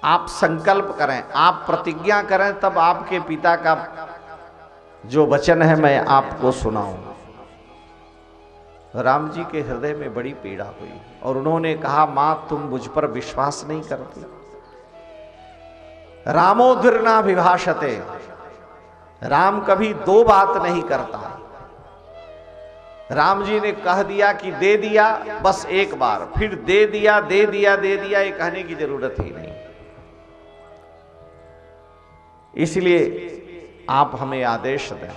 आप संकल्प करें, आप प्रतिज्ञा करें, तब आपके पिता का जो वचन है मैं आपको सुनाऊं। राम जी के हृदय में बड़ी पीड़ा हुई और उन्होंने कहा, मां तुम मुझ पर विश्वास नहीं करती। रामोधुर्ना विभाषते, राम कभी दो बात नहीं करता। राम जी ने कह दिया कि दे दिया, बस एक बार, फिर दे दिया दे दिया दे दिया, ये कहने की जरूरत ही नहीं। इसलिए आप हमें आदेश दें।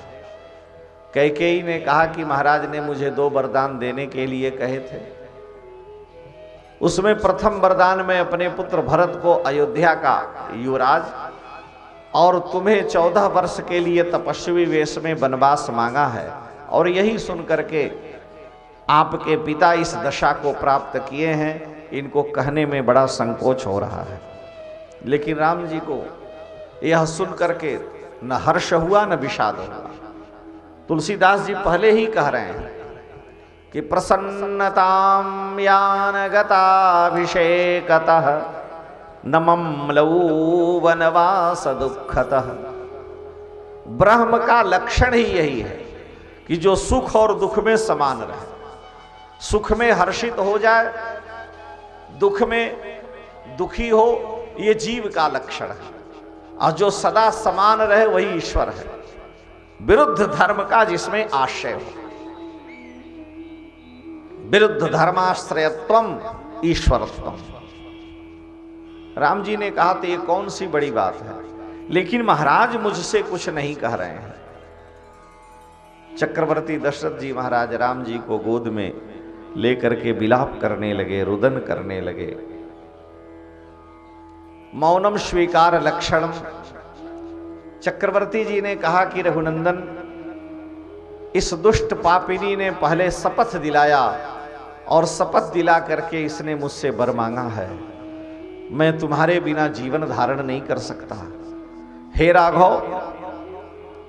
कैकेयी ने कहा कि महाराज ने मुझे 2 वरदान देने के लिए कहे थे। उसमें प्रथम वरदान में अपने पुत्र भरत को अयोध्या का युवराज और तुम्हें 14 वर्ष के लिए तपस्वी वेश में वनवास मांगा है। और यही सुन करके आपके पिता इस दशा को प्राप्त किए हैं। इनको कहने में बड़ा संकोच हो रहा है, लेकिन राम जी को यह सुन करके न हर्ष हुआ न विषाद हुआ। तुलसीदास जी पहले ही कह रहे हैं कि प्रसन्नतां यान गताभिषेकतः न मम्लऊ वनवास दुःखतः। ब्रह्म का लक्षण ही यही है कि जो सुख और दुख में समान रहे, सुख में हर्षित हो जाए, दुख में दुखी हो, ये जीव का लक्षण है। और जो सदा समान रहे वही ईश्वर है। विरुद्ध धर्म का जिसमें आश्रय हो, विरुद्ध धर्माश्रयत्वम ईश्वरत्वम। राम जी ने कहा तो ये कौन सी बड़ी बात है, लेकिन महाराज मुझसे कुछ नहीं कह रहे हैं। चक्रवर्ती दशरथ जी महाराज राम जी को गोद में लेकर के विलाप करने लगे, रुदन करने लगे। मौनम स्वीकार लक्षणम। चक्रवर्ती जी ने कहा कि रघुनंदन, इस दुष्ट पापिनी ने पहले शपथ दिलाया और शपथ दिला करके इसने मुझसे वर मांगा है। मैं तुम्हारे बिना जीवन धारण नहीं कर सकता। हे राघव,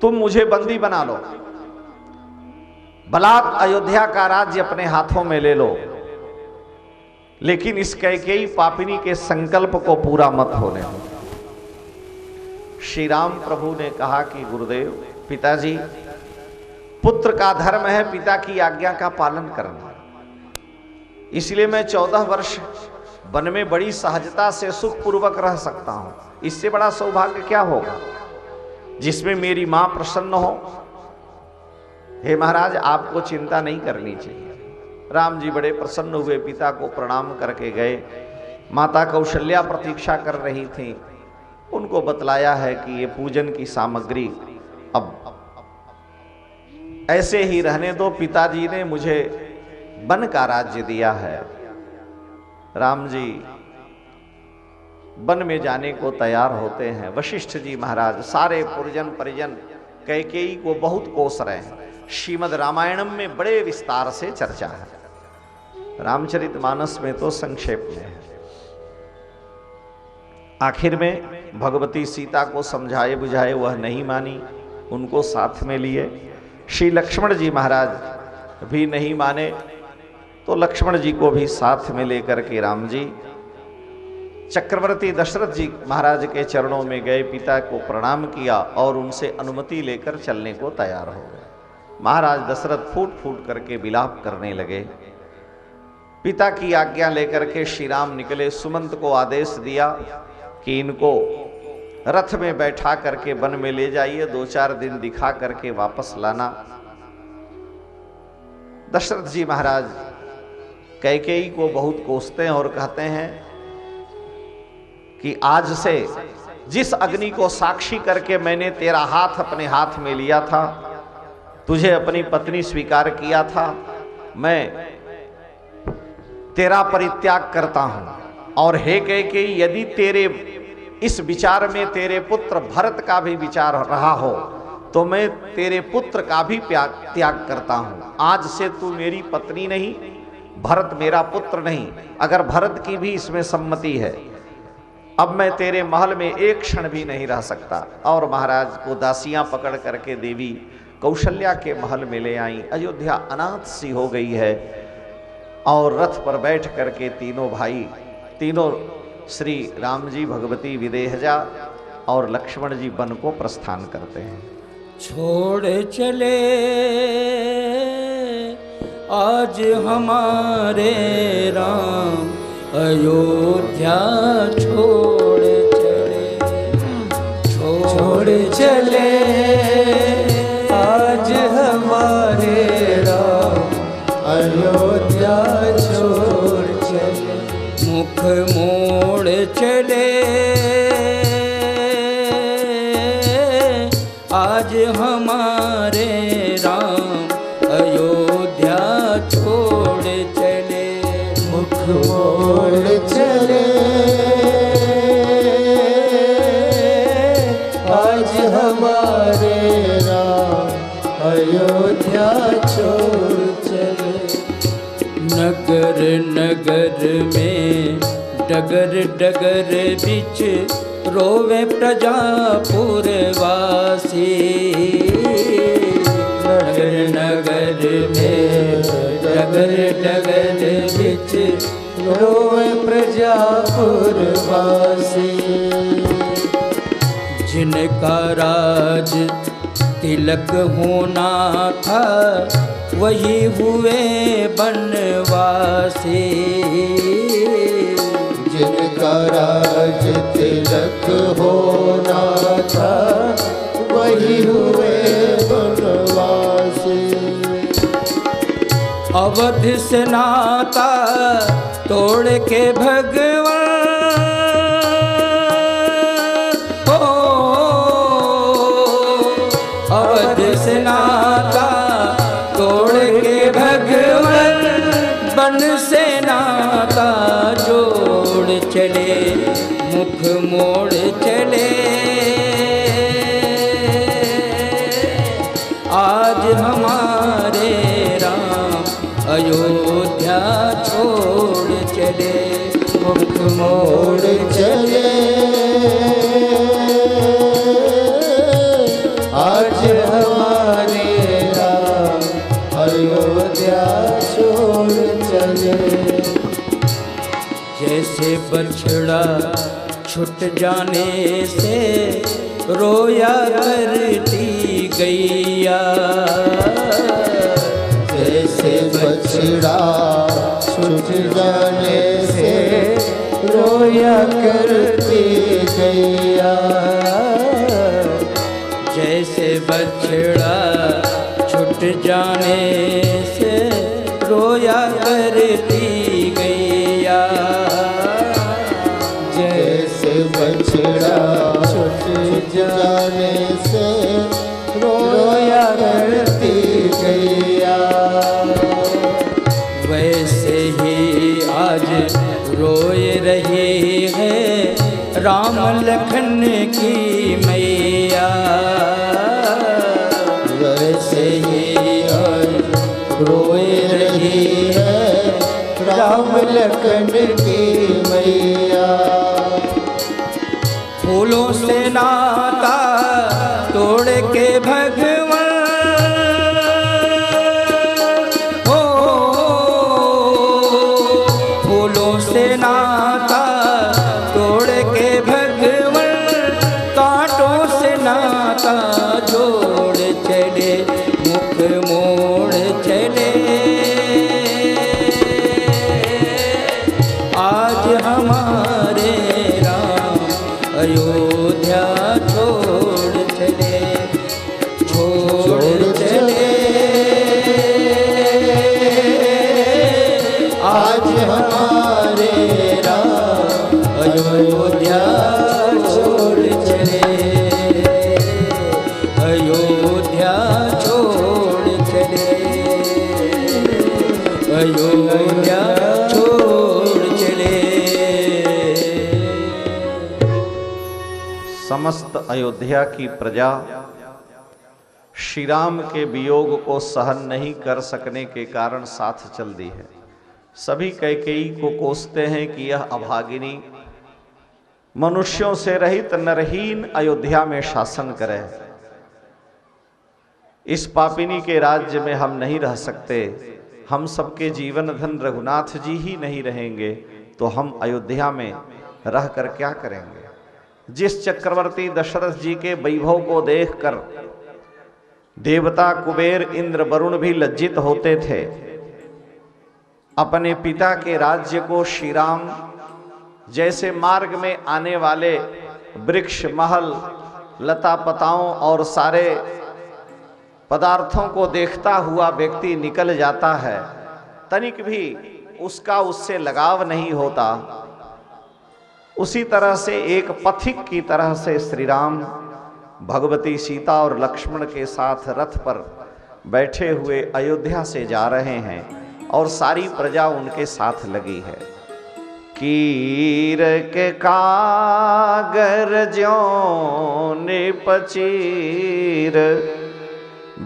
तुम मुझे बंदी बना लो, बलात् अयोध्या का राज्य अपने हाथों में ले लो, लेकिन इस कैकेयी पापिनी के संकल्प को पूरा मत होने दो। श्री राम प्रभु ने कहा कि गुरुदेव, पिताजी, पुत्र का धर्म है पिता की आज्ञा का पालन करना। इसलिए मैं 14 वर्ष वन में बड़ी सहजता से सुखपूर्वक रह सकता हूं। इससे बड़ा सौभाग्य क्या होगा जिसमें मेरी मां प्रसन्न हो। हे महाराज, आपको चिंता नहीं करनी चाहिए। राम जी बड़े प्रसन्न हुए, पिता को प्रणाम करके गए। माता कौशल्या प्रतीक्षा कर रही थी। उनको बतलाया है कि ये पूजन की सामग्री अब ऐसे ही रहने दो, पिताजी ने मुझे वन का राज्य दिया है। राम जी वन में जाने को तैयार होते हैं। वशिष्ठ जी महाराज सारे पुरजन परिजन कैकेयी को बहुत कोस रहे हैं। श्रीमद् रामायणम में बड़े विस्तार से चर्चा है, रामचरितमानस में तो संक्षेप में है। आखिर में भगवती सीता को समझाए बुझाए वह नहीं मानी, उनको साथ में लिए। श्री लक्ष्मण जी महाराज भी नहीं माने, तो लक्ष्मण जी को भी साथ में लेकर के राम जी चक्रवर्ती दशरथ जी महाराज के चरणों में गए, पिता को प्रणाम किया और उनसे अनुमति लेकर चलने को तैयार हो गए। महाराज दशरथ फूट फूट करके विलाप करने लगे। पिता की आज्ञा लेकर के श्री राम निकले। सुमंत को आदेश दिया कि इनको रथ में बैठा करके वन में ले जाइए, 2-4 दिन दिखा करके वापस लाना। दशरथ जी महाराज कैकेयी को बहुत कोसते हैं और कहते हैं कि आज से जिस अग्नि को साक्षी करके मैंने तेरा हाथ अपने हाथ में लिया था, तुझे अपनी पत्नी स्वीकार किया था, मैं तेरा परित्याग करता हूं। और हे कैकेयी, यदि तेरे इस विचार में तेरे पुत्र भरत का भी विचार रहा हो तो मैं तेरे पुत्र का भी त्याग करता हूं। आज से तू मेरी पत्नी नहीं, भरत मेरा पुत्र नहीं। अगर भरत की भी इसमें सम्मति है, अब मैं तेरे महल में एक क्षण भी नहीं रह सकता। और महाराज को दासियां पकड़ करके देवी कौशल्या के महल में ले आई। अयोध्या अनाथ सी हो गई है और रथ पर बैठ करके तीनों भाई, तीनों श्री राम जी भगवती विदेहजा और लक्ष्मण जी वन को प्रस्थान करते हैं। छोड़ चले आज हमारे राम अयोध्या छोड़ चले, छोड़ चले आज हमारे राम अयोध्या छोड़ चले, मुख मोड़ चले आज हमारे राम अयोध्या छोड़ चले, मुख मोड़ चले आज हमारे राम अयोध्या छोड़ चले। नगर नगर में डगर डगर बिच रोवे प्रजापुर वासी, नगर नगर में डगर डगर बिच रोवे प्रजापुर वासी, जिनका राज तिलक होना था वही हुए बनवासी, जिनका राज तिलक होना था वही हुए बनवासी। अवध से नाता तोड़ के भगवान हो, अवध से नाता तोड़ के भगवान बन से नाता जोड़ चले, मुख मोड़ चले आज हमारे राम अयोध्या छोड़ चले, मुख मोड़ चले आज हमारे राम अयोध्या छोड़ चले। जैसे बछड़ा छूट जाने से रोया करती गैया, जैसे बछड़ा छूट जाने से रोया करती गैया, जैसे बछड़ा छूट जाने से रोया करती गैया, जैसे बछड़ा छूट जाने से रोया करती गैया, वैसे ही आज रोए रही है राम लखन की मैया, वैसे ही आज रोए रही है राम लखन की मैया। फूलों से नाता तोड़ के भगवान हो, फूलों से नाता तोड़ के भगवान कांटों से नाता जोड़ चले, मुख मोड़ चले आज हमारे राम अयोध्या छोड़ चले, छोड़ चले आज हमारे राम अयोध्या छोड़ चले, अयोध्या छोड़ चले, अयोध्या छोड़ चले। समस्त अयोध्या की प्रजा श्री राम के वियोग को सहन नहीं कर सकने के कारण साथ चल दी है। सभी कैकेयी को कोसते हैं कि यह अभागिनी मनुष्यों से रहित नरहीन अयोध्या में शासन करे। इस पापिनी के राज्य में हम नहीं रह सकते, हम सबके जीवन धन रघुनाथ जी ही नहीं रहेंगे तो हम अयोध्या में रह कर क्या करेंगे। जिस चक्रवर्ती दशरथ जी के वैभव को देखकर देवता कुबेर इंद्र वरुण भी लज्जित होते थे, अपने पिता के राज्य को श्री राम जैसे मार्ग में आने वाले वृक्ष, महल, लता पताओं और सारे पदार्थों को देखता हुआ व्यक्ति निकल जाता है, तनिक भी उसका उससे लगाव नहीं होता, उसी तरह से एक पथिक की तरह से श्री राम भगवती सीता और लक्ष्मण के साथ रथ पर बैठे हुए अयोध्या से जा रहे हैं और सारी प्रजा उनके साथ लगी है। कीर के कागर ज्यों निपचीर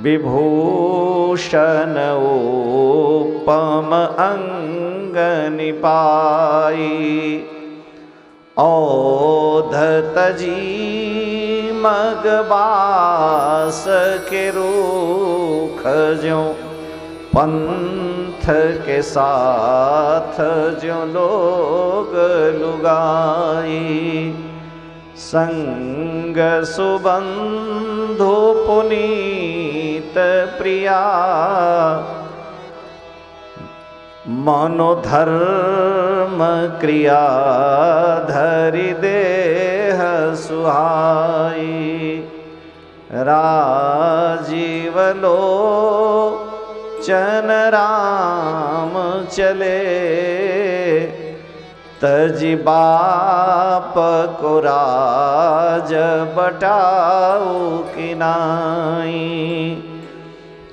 विभूषण उपम अंग निपाई, औधत जी मगबास के रूख ज्यों पंथ के साथ ज्यों लोग लुगाई, संग सुबंधु पुनीत प्रिया मनोधर्म क्रिया धरि देह सुहाई, राजीव लोचन राम चले तजि बाप को राज बटाऊ किनाई,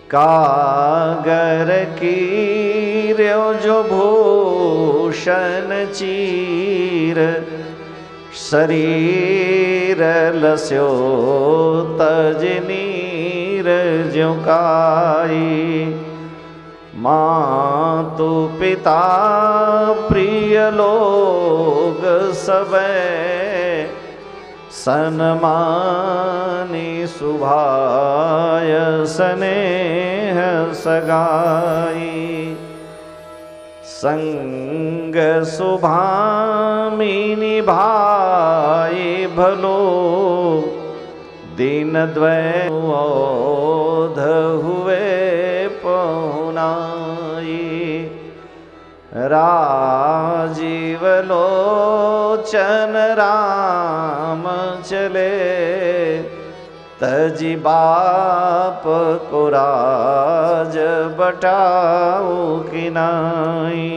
कागर कीर्यो जो भूषण चीर शरीर लस्यो तज नीर जुकाई, मातु पिता प्रिय लोग सबे सन्मानी सुभाय स्नेह सगाई, संग सुभामिनी भाई भलो दीन द्वैध हुए पहुनाई, राजीव लोचन राम चले तजि बाप को राज बटाऊ किनाई।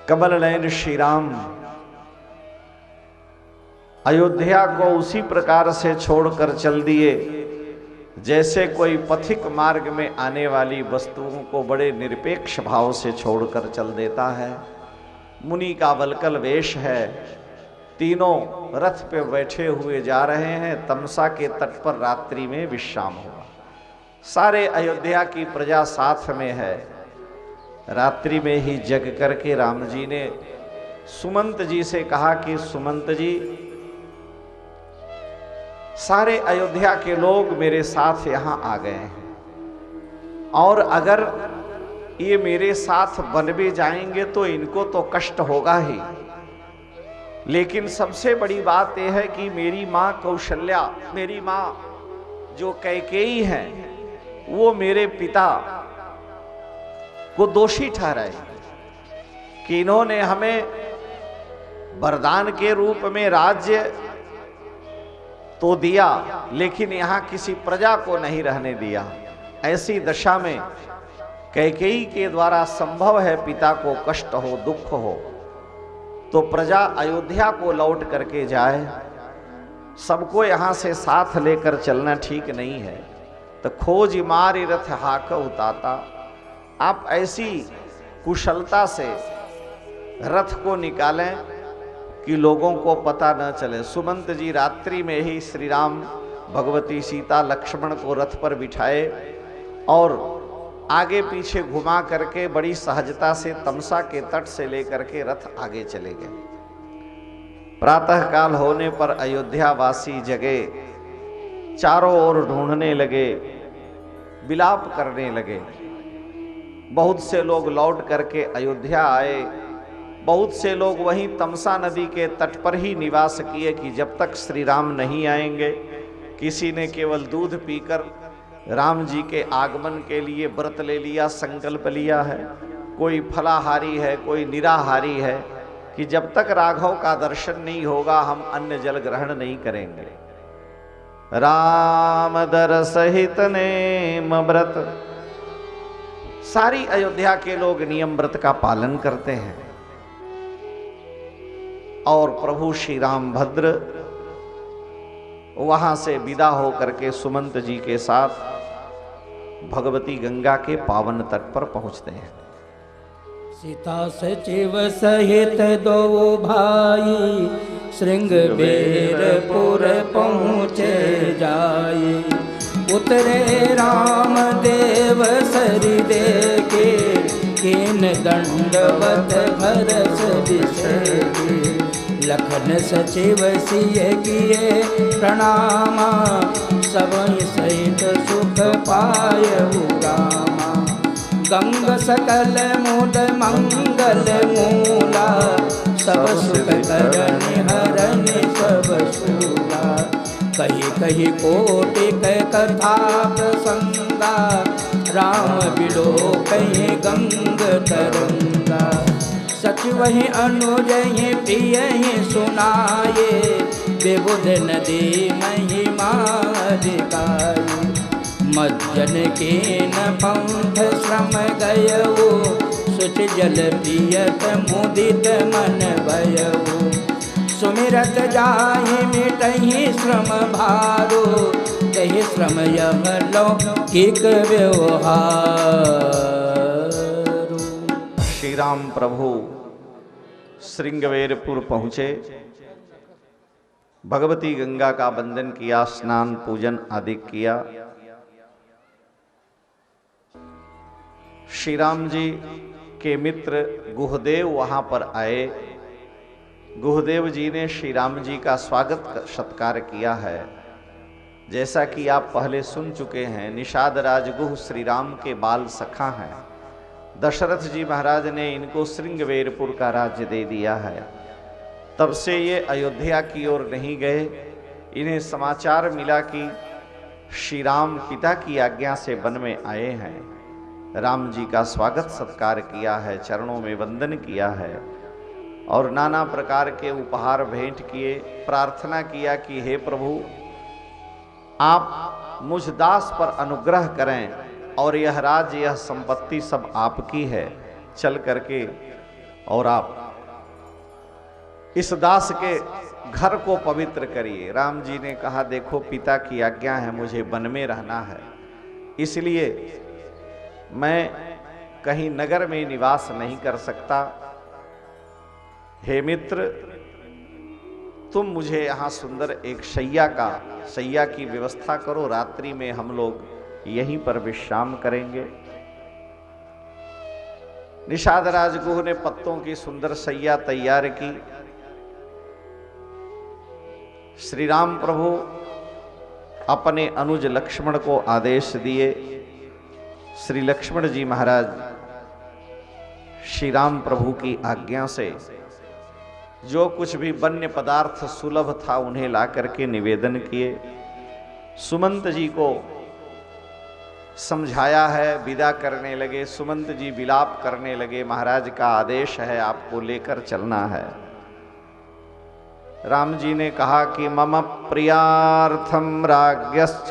कमल नयन श्री राम अयोध्या को उसी प्रकार से छोड़कर चल दिए जैसे कोई पथिक मार्ग में आने वाली वस्तुओं को बड़े निरपेक्ष भाव से छोड़कर चल देता है। मुनि का वल्कल वेश है, तीनों रथ पे बैठे हुए जा रहे हैं। तमसा के तट पर रात्रि में विश्राम हुआ। सारे अयोध्या की प्रजा साथ में है। रात्रि में ही जग करके राम जी ने सुमंत जी से कहा कि सुमंत जी, सारे अयोध्या के लोग मेरे साथ यहाँ आ गए हैं और अगर ये मेरे साथ बन भी जाएंगे तो इनको तो कष्ट होगा ही, लेकिन सबसे बड़ी बात यह है कि मेरी माँ कौशल्या, मेरी माँ जो कैकेयी है, वो मेरे पिता को दोषी ठहराए कि इन्होंने हमें वरदान के रूप में राज्य तो दिया, लेकिन यहाँ किसी प्रजा को नहीं रहने दिया। ऐसी दशा में कैकेयी के द्वारा संभव है पिता को कष्ट हो, दुख हो, तो प्रजा अयोध्या को लौट करके जाए। सबको यहाँ से साथ लेकर चलना ठीक नहीं है। तो खोज मारी रथ हाक उताता, आप ऐसी कुशलता से रथ को निकालें कि लोगों को पता न चले। सुमंत जी रात्रि में ही श्री राम, भगवती सीता, लक्ष्मण को रथ पर बिठाए और आगे पीछे घुमा करके बड़ी सहजता से तमसा के तट से लेकर के रथ आगे चले गए। प्रातः काल होने पर अयोध्या वासी जगे, चारों ओर ढूंढने लगे, विलाप करने लगे। बहुत से लोग लौट करके अयोध्या आए, बहुत से लोग वहीं तमसा नदी के तट पर ही निवास किए कि जब तक श्री राम नहीं आएंगे। किसी ने केवल दूध पीकर राम जी के आगमन के लिए व्रत ले लिया, संकल्प लिया है। कोई फलाहारी है, कोई निराहारी है कि जब तक राघव का दर्शन नहीं होगा हम अन्न जल ग्रहण नहीं करेंगे। राम दर सहित नेम व्रत, सारी अयोध्या के लोग नियम व्रत का पालन करते हैं। और प्रभु श्री रामभद्र वहां से विदा होकर के सुमंत जी के साथ भगवती गंगा के पावन तट पर पहुंचते हैं। सीता सचिव सहित दो भाई श्रृंगबेरपुर पहुँचे जाए। उतरे राम देव सरि देखे, कीन दंडवत भरस बिसेके। लखन सचिव सिय किए प्रणामा, सबहि सहित सुख पायहु रामा। गंग सकल मूल मंगल मूला, सब सुख करनि हरनि सब शूला। कही कही कोटिक कथा प्रसंगा, राम बिलो कही गंग तरंगा। सचिव ही अनुज ही प्रिय ही सुनाए, बेबुध नदी महिमा अधिकारी। मज्जन के न पंथ श्रम गयऊ, सुच जल पियत मुदित मन भयऊ। सुमिरत जाहि मिटहि श्रम भारो, तहि श्रम यम लौकिक व्यवहार। श्री राम प्रभु श्रृंगवेरपुर पहुंचे, भगवती गंगा का वंदन किया, स्नान पूजन आदि किया। श्री राम जी के मित्र गुहदेव वहां पर आए। गुहदेव जी ने श्री राम जी का स्वागत सत्कार किया है। जैसा कि आप पहले सुन चुके हैं, निषाद राजगुह श्री राम के बाल सखा हैं। दशरथ जी महाराज ने इनको श्रृंगवेरपुर का राज्य दे दिया है। तब से ये अयोध्या की ओर नहीं गए। इन्हें समाचार मिला कि श्री राम पिता की आज्ञा से वन में आए हैं। राम जी का स्वागत सत्कार किया है, चरणों में वंदन किया है और नाना प्रकार के उपहार भेंट किए। प्रार्थना किया कि हे प्रभु, आप मुझ दास पर अनुग्रह करें और यह राज्य, यह संपत्ति सब आपकी है। चल करके और आप इस दास के घर को पवित्र करिए। राम जी ने कहा, देखो पिता की आज्ञा है, मुझे वन में रहना है, इसलिए मैं कहीं नगर में निवास नहीं कर सकता। हे मित्र, तुम मुझे यहाँ सुंदर एक शैया की व्यवस्था करो। रात्रि में हम लोग यहीं पर विश्राम करेंगे। निषाद राजगुह ने पत्तों की सुंदर शैया तैयार की। श्री राम प्रभु अपने अनुज लक्ष्मण को आदेश दिए। श्री लक्ष्मण जी महाराज श्री राम प्रभु की आज्ञा से जो कुछ भी वन्य पदार्थ सुलभ था उन्हें ला करके निवेदन किए। सुमंत जी को समझाया है, विदा करने लगे। सुमंत जी विलाप करने लगे, महाराज का आदेश है, आपको लेकर चलना है। राम जी ने कहा कि मम प्रियार्थम राज्ञश्च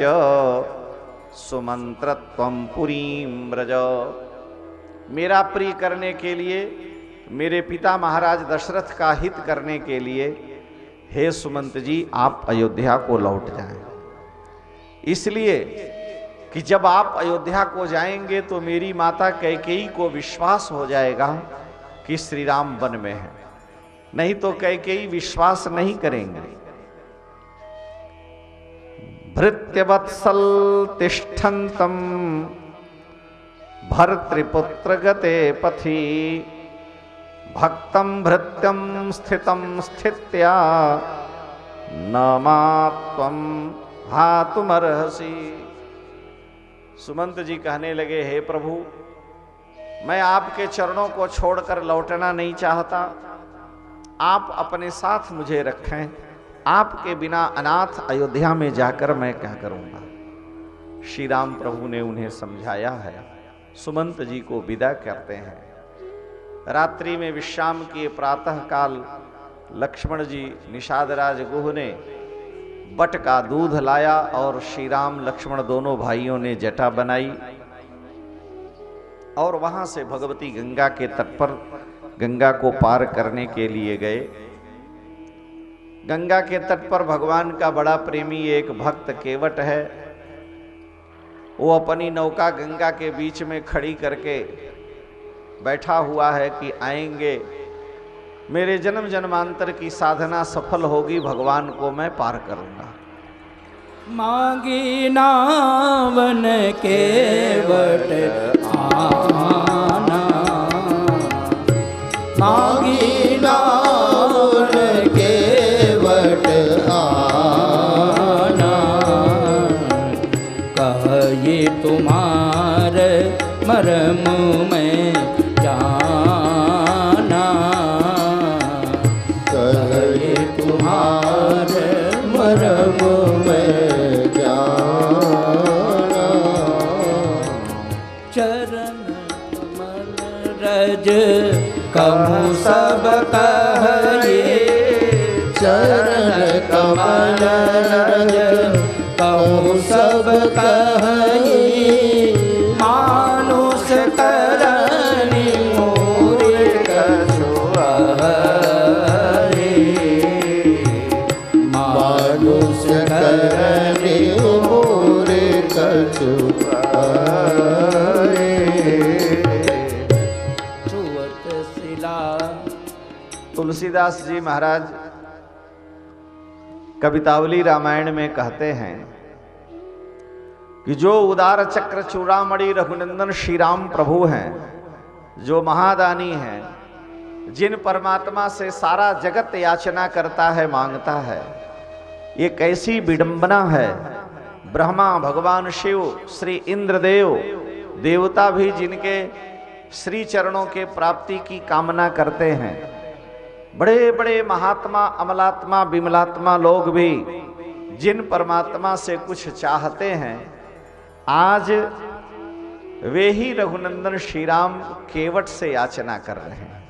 सुमंत्रत्वं पुरीं व्रज। मेरा प्रिय करने के लिए, मेरे पिता महाराज दशरथ का हित करने के लिए, हे सुमंत जी आप अयोध्या को लौट जाएं। इसलिए कि जब आप अयोध्या को जाएंगे तो मेरी माता कैकेयी को विश्वास हो जाएगा कि श्री राम वन में है, नहीं तो कैकेयी विश्वास नहीं करेंगे। भृत्यवत्सल तिष्ठन्तं भर्तृपुत्र गते पथि, भक्तं भृत्यं स्थितं स्थित्या न मात्वं हातुमर्हसि। सुमंत जी कहने लगे, हे प्रभु, मैं आपके चरणों को छोड़कर लौटना नहीं चाहता। आप अपने साथ मुझे रखें। आपके बिना अनाथ अयोध्या में जाकर मैं क्या करूंगा। श्री राम प्रभु ने उन्हें समझाया है। सुमंत जी को विदा करते हैं। रात्रि में विश्राम किए। प्रातः काल लक्ष्मण जी निषादराज गुह ने बट का दूध लाया और श्री राम लक्ष्मण दोनों भाइयों ने जटा बनाई और वहां से भगवती गंगा के तट पर गंगा को पार करने के लिए गए। गंगा के तट पर भगवान का बड़ा प्रेमी एक भक्त केवट है। वो अपनी नौका गंगा के बीच में खड़ी करके बैठा हुआ है कि आएंगे, मेरे जन्म जन्मांतर की साधना सफल होगी, भगवान को मैं पार करूंगा। मांगी नावन केवट आना, मांगी नावन केवट आना, कहिए तुम्हार मरम में जाना, कहे तुम्हार मरम में जाना। चरण कमल रज कहूँ सब कहिए, चरण कमल रज कहूँ सब कहिए, मानुष करनी मोरे मानुष करनी मोरे कछुआरे। छुअत शिला। तुलसीदास जी महाराज कवितावली रामायण में कहते हैं कि जो उदार चक्र चूड़ामणि रघुनंदन श्री राम प्रभु हैं, जो महादानी हैं, जिन परमात्मा से सारा जगत याचना करता है, मांगता है, ये कैसी विडंबना है। ब्रह्मा, भगवान शिव, श्री इंद्रदेव, देवता भी जिनके श्री चरणों के प्राप्ति की कामना करते हैं, बड़े बड़े महात्मा, अमलात्मा, विमलात्मा लोग भी जिन परमात्मा से कुछ चाहते हैं, आज वे ही रघुनंदन श्री राम केवट से याचना कर रहे हैं।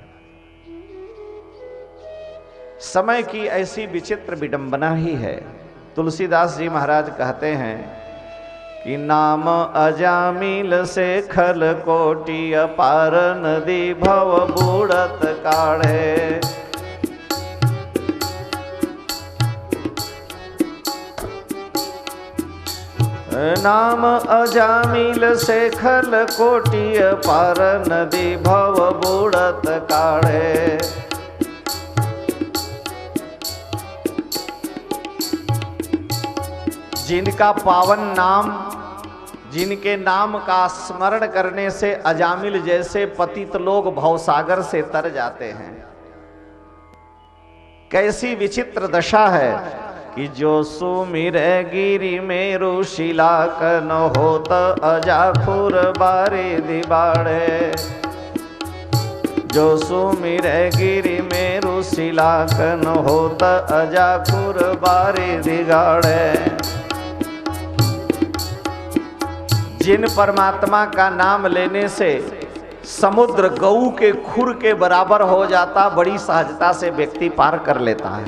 समय की ऐसी विचित्र विडंबना ही है। तुलसीदास जी महाराज कहते हैं कि नाम अजामिल से खल कोटि अपार नदी भव बूढ़त काढ़े। नाम अजामिल से खल कोटि अपार नदी भव बूढ़त काढ़े। जिनका पावन नाम, जिनके नाम का स्मरण करने से अजामिल जैसे पतित लोग भवसागर से तर जाते हैं। कैसी विचित्र दशा है कि जो सुमिरे गिरि मेरु शिलाकन होत अजाखुर बारे दिबाड़े। जो सुमिरे गिरि मेरु शिलाकन होत अजाखुर बारे दिगाड़े। जिन परमात्मा का नाम लेने से समुद्र गऊ के खुर के बराबर हो जाता, बड़ी सहजता से व्यक्ति पार कर लेता है।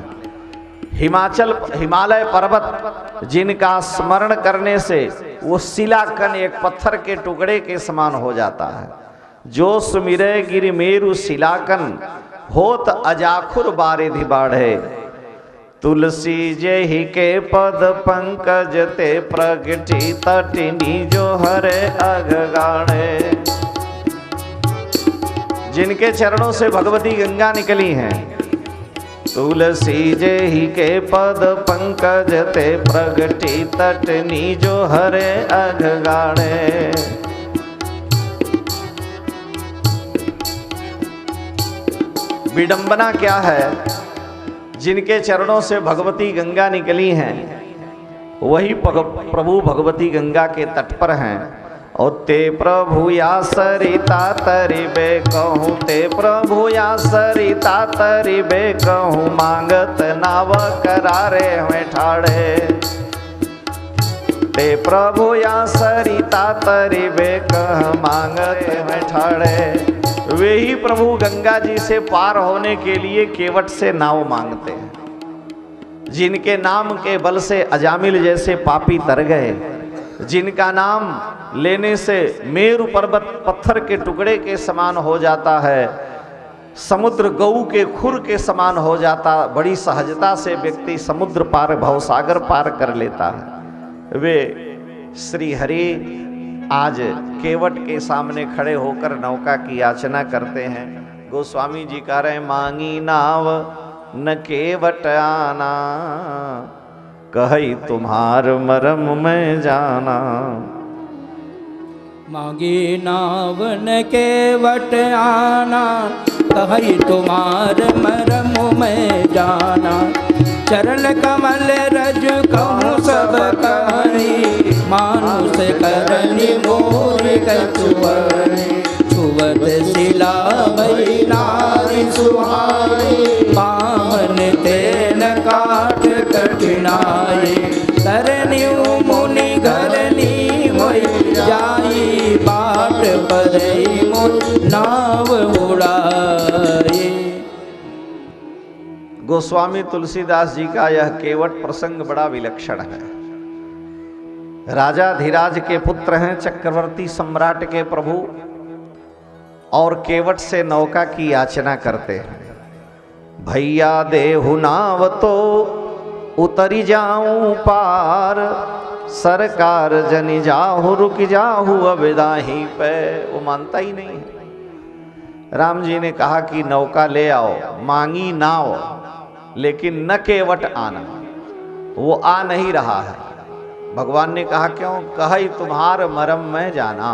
हिमालय पर्वत जिनका स्मरण करने से वो शिलाकन, एक पत्थर के टुकड़े के समान हो जाता है। जो सुमिरे गिरि मेरु शिलाकन होत अजाखुर बारे दिबाढ़े। तुलसी जेहि के पद पंकज ते प्रगटी तटिनी जो हरे अगगाणे। जिनके चरणों से भगवती गंगा निकली हैं। तुलसी जेहि के पद पंकज ते प्रगटी तटिनी जो हरे अगगाणे। विडंबना क्या है, जिनके चरणों से भगवती गंगा निकली हैं, वही प्रभु भगवती गंगा के तट पर हैं और ते प्रभु या सरिता तरिबे कहूँ, ते प्रभु या सरिता तरिबे कहूँ, मांगत नाव करारे हुए ठाड़े। ते प्रभु या सरिता तरिबे कह, मांगत हुए ठाड़े। वे ही प्रभु गंगा जी से पार होने के लिए केवट से नाव मांगते हैं, जिनके नाम के बल से अजामिल जैसे पापी तर गए, जिनका नाम लेने से मेरु पर्वत पत्थर के टुकड़े के समान हो जाता है, समुद्र गऊ के खुर के समान हो जाता, बड़ी सहजता से व्यक्ति समुद्र पार भवसागर पार कर लेता है। वे श्री हरि आज केवट के सामने खड़े होकर नौका की याचना करते हैं। गोस्वामी जी कह रहे, मांगी नाव न केवट आना, कही तुम्हार मरम में जाना। मांगी नाव न केवट आना, कही तुम्हार मरम में जाना। चरण कमल रज कहूँ सब कही, मानुष करनी मोर कछुआई। छुवत शिला भई नारी सुहाई, पावन तेन काट कठिनाई। तरनी मुनि घरनी होई जाई, बाट पदई मोर नाव उड़ाई। गोस्वामी तुलसीदास जी का यह केवट प्रसंग बड़ा विलक्षण है। राजा धीराज के पुत्र हैं, चक्रवर्ती सम्राट के प्रभु, और केवट से नौका की याचना करते हैं। भैया देहु नाव तो उतरी जाऊं पार, सरकार जनी जाहु रुक जाहु अबदाही पे। वो मानता ही नहीं है। राम जी ने कहा कि नौका ले आओ, मांगी नाव, लेकिन न केवट आना। वो आ नहीं रहा है। भगवान ने कहा क्यों? कही तुम्हार मरम में जाना।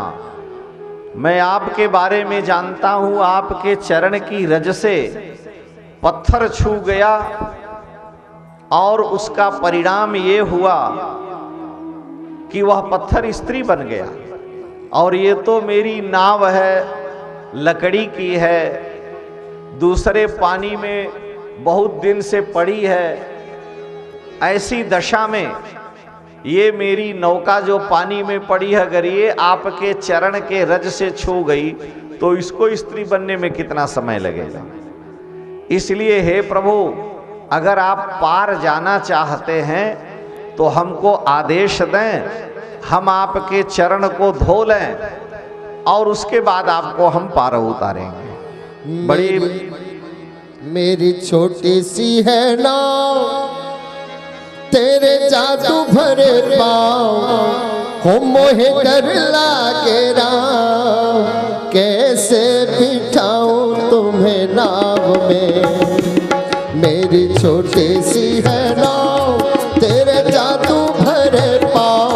मैं आपके बारे में जानता हूं, आपके चरण की रज से पत्थर छू गया और उसका परिणाम ये हुआ कि वह पत्थर स्त्री बन गया। और ये तो मेरी नाव है, लकड़ी की है, दूसरे पानी में बहुत दिन से पड़ी है। ऐसी दशा में ये मेरी नौका जो पानी में पड़ी है, अगर ये आपके चरण के रज से छू गई तो इसको स्त्री बनने में कितना समय लगेगा। इसलिए हे प्रभु, अगर आप पार जाना चाहते हैं तो हमको आदेश दें, हम आपके चरण को धो लें और उसके बाद आपको हम पार उतारेंगे। बड़ी मेरी छोटी सी है नाव, तेरे जादू भरे पाँव, हो मोहे डर लागे राम, कैसे बिठाऊं तुम्हें नाव में। मेरी छोटी सी है नाव, तेरे जादू भरे पाँव,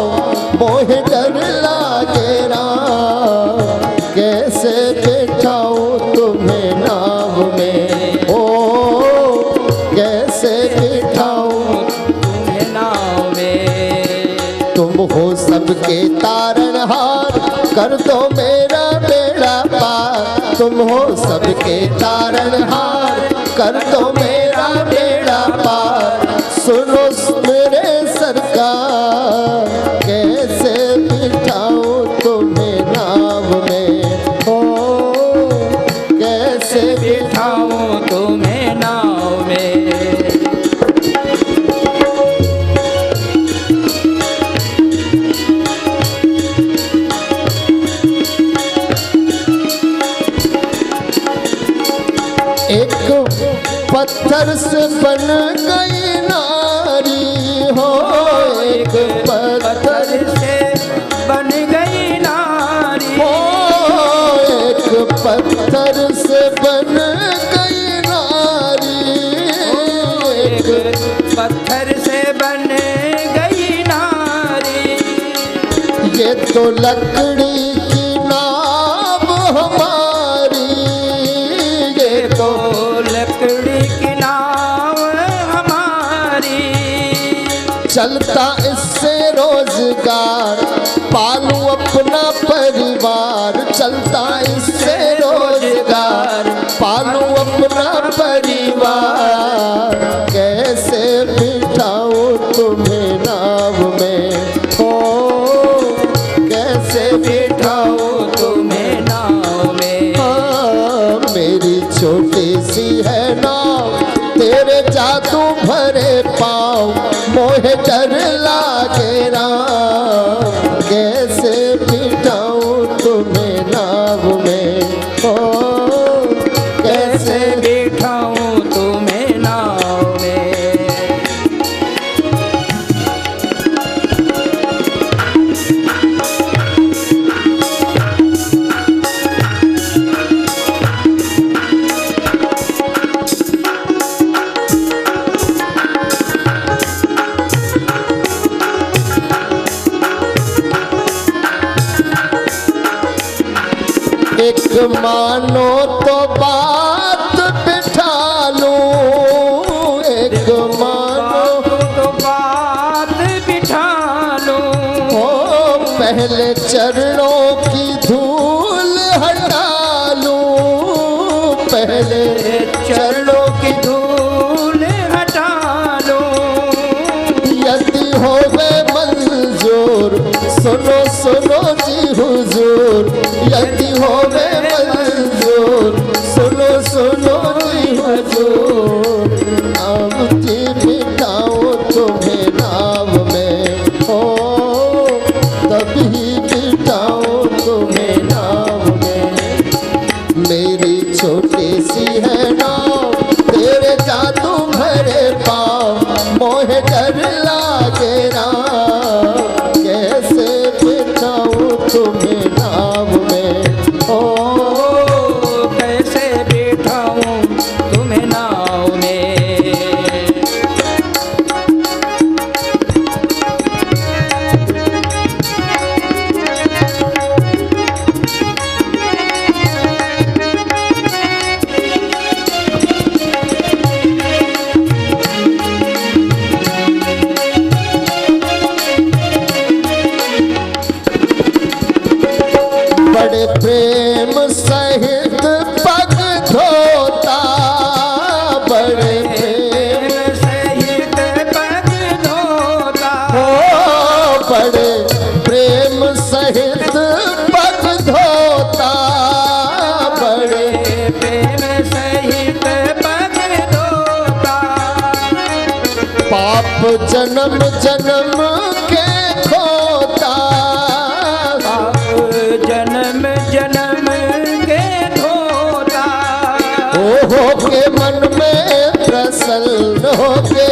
मोहे डर लागे राम, कैसे बिठाऊं तुम्हें नाव में। ओ कैसे बिठाऊं तुम्हें नाव में। तुम हो सबके तारणहार, कर दो मेरा बेड़ा पार। तुम हो सबके तारणहार, कर दो मेरा बेड़ा पार। सुनो मेरे सरकार, कैसे बिठाऊं तुम्हें नाव में। ओ कैसे बिठाऊं तुम्हें नाव में। एक पत्थर से बन गई नारी, हो एक पत्थर से बन गई नारी। हो एक पत्थर से बन गई नारी। एक पत्थर से बन गई नारी। ये तो लकड़ी की नाव हमारी, ये तो लकड़ी की नाव हमारी। चलता इससे रोजगार, पालूं अपना परिवार, चलता इससे रोजगार। पालूं अपना परिवार, कैसे बिठाऊं तुम्हें नाव में, हो कैसे बिठाऊं तुम्हें नाव में। हाँ, मेरी छोटी सी है नाव, तेरे जादू भरे पाँव, मोहे डर लागे राम, कैसे बिठाऊं तुम्हें नाव में, ओ कैसे बिठाऊं तुम्हें नाव में। एक मानो तो बात बिठा लूं, एक मानो तो बात बिठा लूं, ओ पहले चरणों की धूल हटा लूं, पहले चरणों की धूल हटा लूं। यदि होवे मंजूर, सुनो सुनो जी हुजूर, यदि होवे मंजूर, सुनो सुनो जी हुजूर, नाम जी बिठाऊं तुम्हें नाव में, हो तभी बिठाऊं तुम्हें नाव में। मेरी छोटी सी है नाव, तेरे जादू भरे पाँव, मोहे डर लागे राम, कैसे बिठाऊं तुम्हें नाव में, ओ कैसे बिठाऊं तुम्हें नाव में। बड़े प्रेम सहित पग धोता, बड़े प्रेम सहित पग धोता, हो बड़े प्रेम सहित पग धोता, बड़े प्रेम सहित पग धोता। पाप जन्म जन्म के खोता, जन्म जन्म के धोता। हो के मन में प्रसन्न, हो के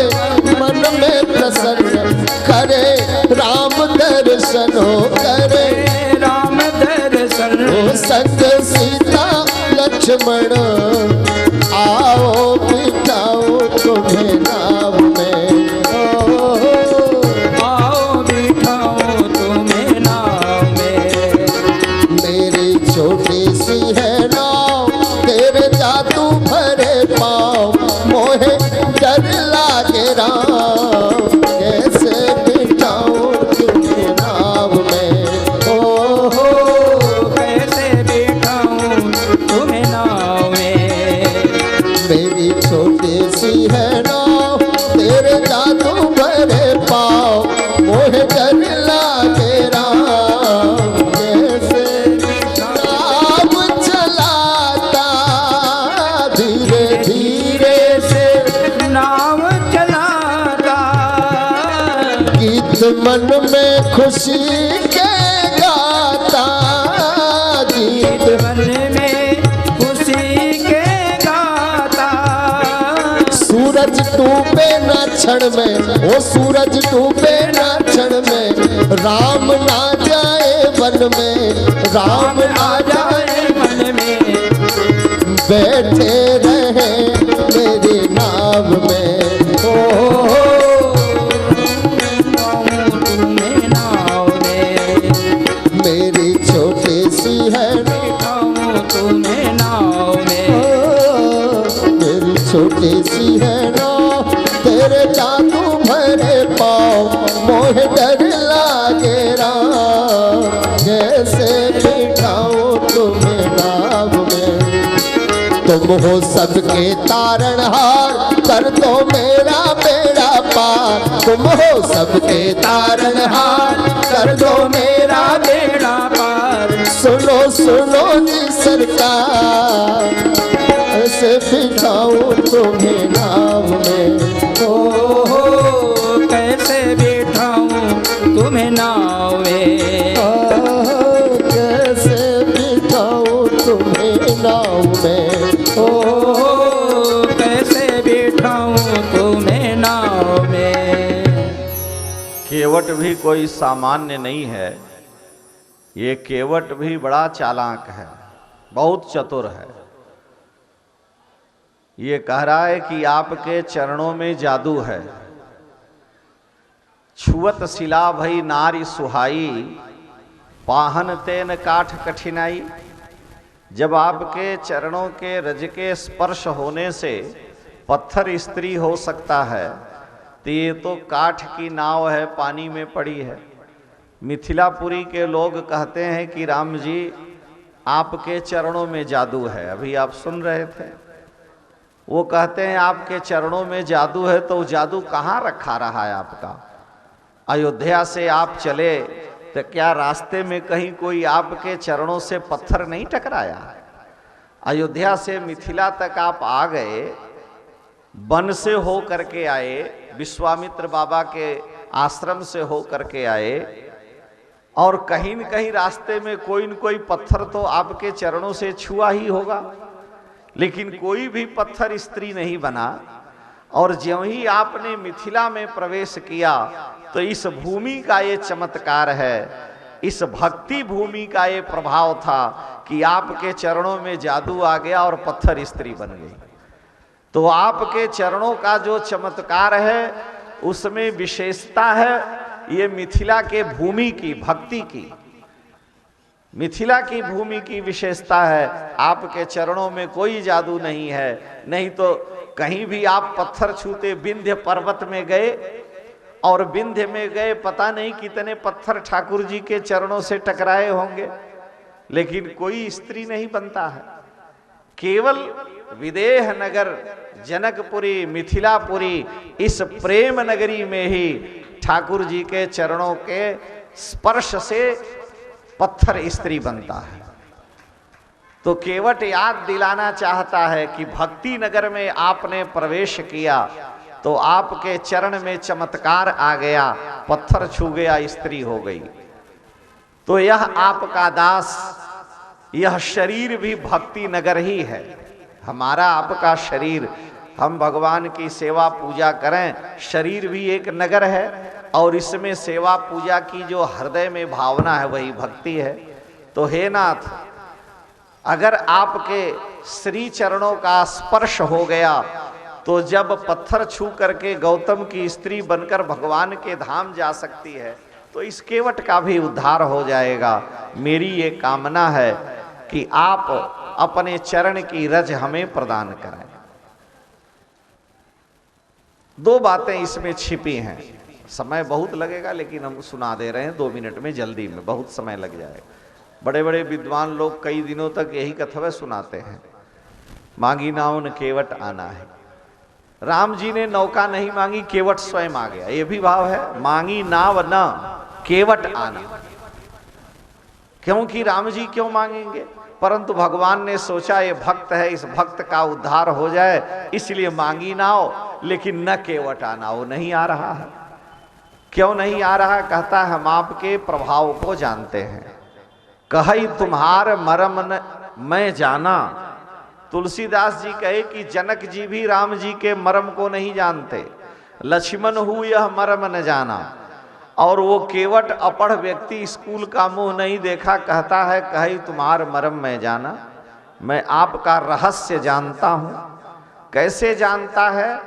मन में प्रसन्न, करे राम दर्शन, हो करे राम दर्शन। ओ संग सीता लक्ष्मण, आओ बिठाओ तुम्हें नाव में, आओ बिठाओ तुम्हें नाव में। मेरी छोटी सी है नाव, तेरे जादू भरे पाँव, मोहे डर लागे राम, कैसे बिठाऊं तुम्हें नाव में, ओ कैसे बिठाऊं तुम्हें नाव में। मेरी छोटी सी है नाव, तेरे जादू भरे पाँव, मोहे डर लागे राम, कैसे नाव चलाता, धीरे धीरे से नाव चलाता। गीत मन में खुशी के गाता, गीत मन में खुशी के गाता। सूरज डूबे ना क्षण में, ओ सूरज डूबे ना क्षण में, राम ना जाए वन में, राम ना जाए मन में बैठे रहे मेरी नाव में, ओ तुम्हें नाव में। मेरी छोटी सी है तुम्हें नाव में। मेरी छोटी सी है नाव, तेरे जादू भरे पाँव, मोहे डर लागे राम, तुम हो सबके तारणहार, कर दो मेरा बेड़ा पार। तुम हो सबके तारणहार, कर दो मेरा बेड़ा पार। सुनो सुनो जी सरकार, ऐसे बिठाऊं तुम्हें नाव में। हो कैसे बिठाऊं तुम्हें नाव में। कैसे बिठाऊं तुम्हें नाव में। हो कैसे बिठाऊं तुम्हें नाव में। केवट भी कोई सामान्य नहीं है, ये केवट भी बड़ा चालाक है, बहुत चतुर है। ये कह रहा है कि आपके चरणों में जादू है। छुअत शिला भई नारी सुहाई, पाहन तेन काठ कठिनाई। जब आपके चरणों के रज के स्पर्श होने से पत्थर स्त्री हो सकता है, तो ये तो काठ की नाव है, पानी में पड़ी है। मिथिलापुरी के लोग कहते हैं कि राम जी आपके चरणों में जादू है। अभी आप सुन रहे थे, वो कहते हैं आपके चरणों में जादू है, तो जादू कहाँ रखा रहा है आपका? अयोध्या से आप चले तो क्या रास्ते में कहीं कोई आपके चरणों से पत्थर नहीं टकराया? अयोध्या से मिथिला तक आप आ गए, वन से हो करके आए, विश्वामित्र बाबा के आश्रम से हो करके आए, और कहीं न कहीं रास्ते में कोई न कोई पत्थर तो आपके चरणों से छुआ ही होगा, लेकिन कोई भी पत्थर स्त्री नहीं बना। और ज्यों ही आपने मिथिला में प्रवेश किया तो इस भूमि का ये चमत्कार है, इस भक्ति भूमि का ये प्रभाव था कि आपके चरणों में जादू आ गया और पत्थर स्त्री बन गई। तो आपके चरणों का जो चमत्कार है उसमें विशेषता है ये मिथिला के भूमि की, भक्ति की, मिथिला की भूमि की विशेषता है। आपके चरणों में कोई जादू नहीं है, नहीं तो कहीं भी आप पत्थर छूते। विंध्य पर्वत में गए और विंध्य में गए, पता नहीं कितने पत्थर ठाकुर जी के चरणों से टकराए होंगे, लेकिन कोई स्त्री नहीं बनता है। केवल विदेह नगर, जनकपुरी, मिथिलापुरी, इस प्रेम नगरी में ही ठाकुर जी के चरणों के स्पर्श से पत्थर स्त्री बनता है। तो केवट याद दिलाना चाहता है कि भक्ति नगर में आपने प्रवेश किया तो आपके चरण में चमत्कार आ गया, पत्थर छू गया, स्त्री हो गई। तो यह आपका दास, यह शरीर भी भक्ति नगर ही है। हमारा आपका शरीर, हम भगवान की सेवा पूजा करें, शरीर भी एक नगर है, और इसमें सेवा पूजा की जो हृदय में भावना है वही भक्ति है। तो हे नाथ, अगर आपके श्री चरणों का स्पर्श हो गया तो जब पत्थर छू करके गौतम की स्त्री बनकर भगवान के धाम जा सकती है, तो इस केवट का भी उद्धार हो जाएगा। मेरी ये कामना है कि आप अपने चरण की रज हमें प्रदान करें। दो बातें इसमें छिपी हैं, समय बहुत लगेगा लेकिन हम सुना दे रहे हैं 2 मिनट में, जल्दी में, बहुत समय लग जाएगा। बड़े बड़े विद्वान लोग कई दिनों तक यही कथवे सुनाते हैं, मांगी नाव न केवट आना है। राम जी ने नौका नहीं मांगी, केवट स्वयं आ गया, ये भी भाव है। मांगी नाव न केवट आना, क्योंकि राम जी क्यों मांगेंगे, परंतु भगवान ने सोचा ये भक्त है, इस भक्त का उद्धार हो जाए, इसलिए मांगी नाव, लेकिन न केवट आना। वो नहीं आ रहा है। क्यों नहीं आ रहा? कहता है हम आपके प्रभाव को जानते हैं। कही तुम्हार मरम न मैं जाना। तुलसीदास जी कहे कि जनक जी भी राम जी के मरम को नहीं जानते। लक्ष्मण हूँ यह मरम न जाना। और वो केवट अपढ़ व्यक्ति, स्कूल का मुंह नहीं देखा, कहता है कही तुम्हार मरम मैं जाना, मैं आपका रहस्य जानता हूं। कैसे जानता है?